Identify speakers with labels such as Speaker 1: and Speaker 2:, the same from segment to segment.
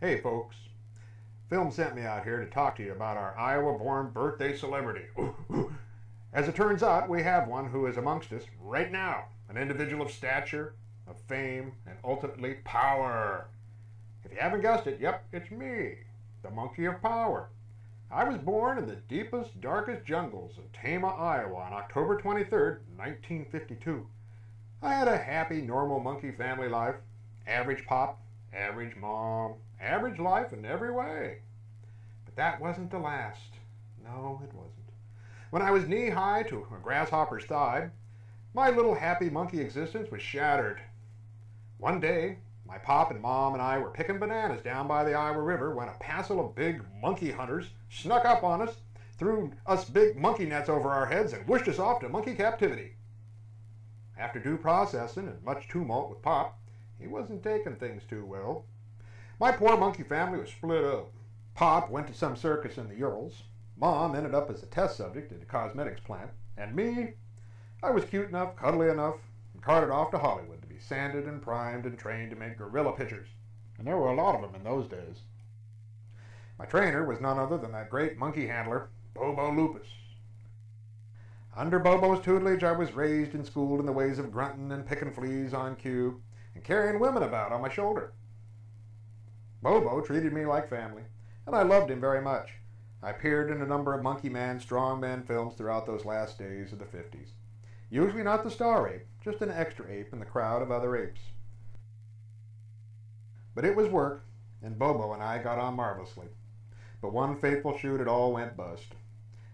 Speaker 1: Hey folks, Film sent me out here to talk to you about our Iowa-born birthday celebrity. As it turns out, we have one who is amongst us right now, an individual of stature, of fame, and ultimately power. If you haven't guessed it, yep, it's me, the Monkey of Power. I was born in the deepest, darkest jungles of Tama, Iowa on October 23rd, 1952. I had a happy, normal monkey family life. Average pop, average mom, average life in every way. But that wasn't the last. No, it wasn't. When I was knee-high to a grasshopper's thigh, my little happy monkey existence was shattered. One day, my pop and mom and I were picking bananas down by the Iowa River when a passel of big monkey hunters snuck up on us, threw us big monkey nets over our heads, and wished us off to monkey captivity. After due processing and much tumult with Pop, he wasn't taking things too well. My poor monkey family was split up. Pop went to some circus in the Urals. Mom ended up as a test subject at a cosmetics plant. And me, I was cute enough, cuddly enough, and carted off to Hollywood to be sanded and primed and trained to make gorilla pictures. And there were a lot of them in those days. My trainer was none other than that great monkey handler, Bobo Lupus. Under Bobo's tutelage, I was raised and schooled in the ways of grunting and picking fleas on cue and carrying women about on my shoulder. Bobo treated me like family, and I loved him very much. I appeared in a number of Monkey Man, Strongman films throughout those last days of the 50s. Usually not the star ape, just an extra ape in the crowd of other apes. But it was work, and Bobo and I got on marvelously. But one fateful shoot, it all went bust.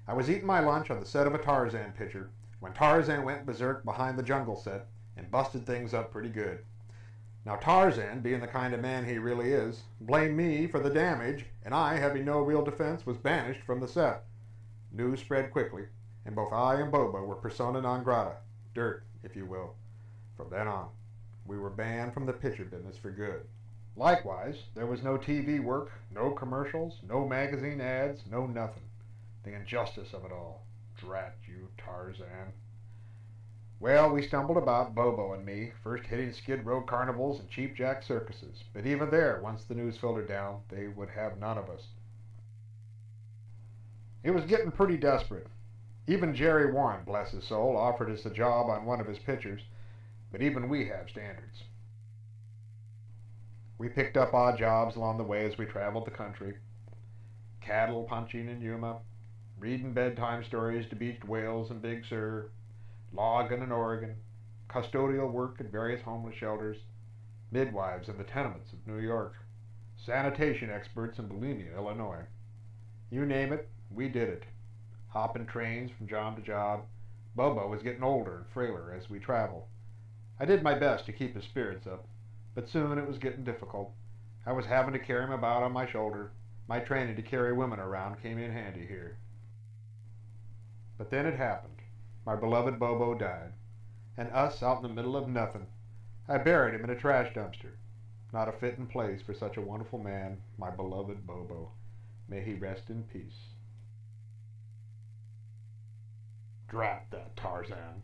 Speaker 1: I was eating my lunch on the set of a Tarzan picture when Tarzan went berserk behind the jungle set and busted things up pretty good. Now Tarzan, being the kind of man he really is, blamed me for the damage, and I, having no real defense, was banished from the set. News spread quickly, and both I and Bobo were persona non grata, dirt, if you will. From then on, we were banned from the picture business for good. Likewise, there was no TV work, no commercials, no magazine ads, no nothing. The injustice of it all. Drat you, Tarzan. Well, we stumbled about, Bobo and me, first hitting Skid Row carnivals and cheapjack circuses. But even there, once the news filtered down, they would have none of us. It was getting pretty desperate. Even Jerry Warren, bless his soul, offered us a job on one of his pictures, but even we have standards. We picked up odd jobs along the way as we traveled the country. Cattle punching in Yuma, reading bedtime stories to beached whales in Big Sur, logging in Oregon, custodial work at various homeless shelters, midwives in the tenements of New York, sanitation experts in Bulimia, Illinois. You name it, we did it. Hopping trains from job to job. Bobo was getting older and frailer as we traveled. I did my best to keep his spirits up, but soon it was getting difficult. I was having to carry him about on my shoulder. My training to carry women around came in handy here. But then it happened. My beloved Bobo died. And us out in the middle of nothing. I buried him in a trash dumpster. Not a fitting place for such a wonderful man, my beloved Bobo. May he rest in peace. Drat that Tarzan.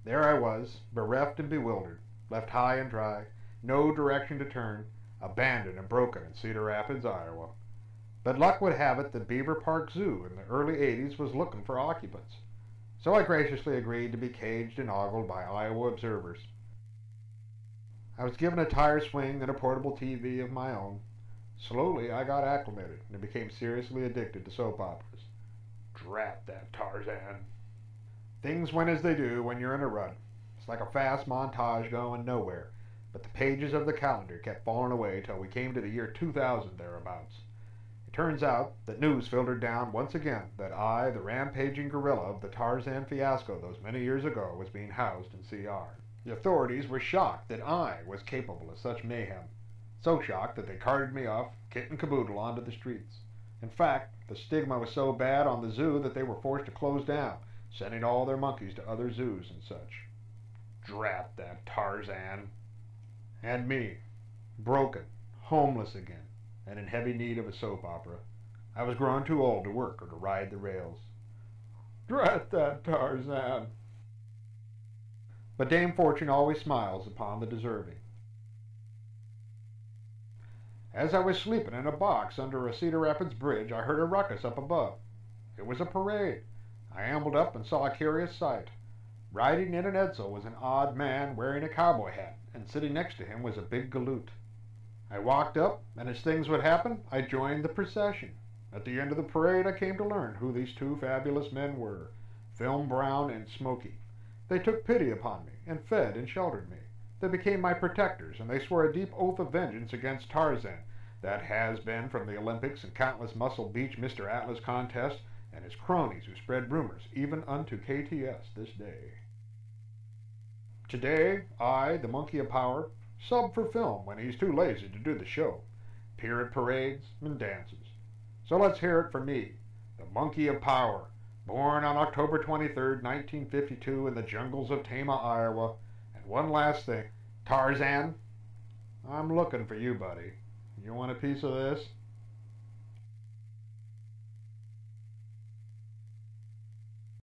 Speaker 1: There I was, bereft and bewildered, left high and dry, no direction to turn, abandoned and broken in Cedar Rapids, Iowa. But luck would have it that Beaver Park Zoo in the early 80s was looking for occupants. So I graciously agreed to be caged and ogled by Iowa observers. I was given a tire swing and a portable TV of my own. Slowly I got acclimated and became seriously addicted to soap operas. Drat that Tarzan. Things went as they do when you're in a rut. It's like a fast montage going nowhere, but the pages of the calendar kept falling away till we came to the year 2000 thereabouts. It turns out that news filtered down once again that I, the rampaging gorilla of the Tarzan fiasco those many years ago, was being housed in CR. The authorities were shocked that I was capable of such mayhem. So shocked that they carted me off, kit and caboodle, onto the streets. In fact, the stigma was so bad on the zoo that they were forced to close down, sending all their monkeys to other zoos and such. Drat that Tarzan. And me, broken, homeless again, and in heavy need of a soap opera. I was growing too old to work or to ride the rails. Drat that Tarzan. But Dame Fortune always smiles upon the deserving. As I was sleeping in a box under a Cedar Rapids bridge, I heard a ruckus up above. It was a parade. I ambled up and saw a curious sight. Riding in an edsel was an odd man wearing a cowboy hat, and sitting next to him was a big galoot. I walked up, and as things would happen, I joined the procession. At the end of the parade, I came to learn who these two fabulous men were, Film Brown and Smoky. They took pity upon me, and fed and sheltered me. They became my protectors, and they swore a deep oath of vengeance against Tarzan, that has-been from the Olympics and countless Muscle Beach Mr. Atlas contests, and his cronies who spread rumors, even unto KTS this day. Today, I, the Monkey of Power, sub for Film when he's too lazy to do the show, appear at parades and dances. So let's hear it from me, the Monkey of Power, born on October 23rd, 1952 in the jungles of Tama, Iowa. And one last thing, Tarzan, I'm looking for you, buddy. You want a piece of this?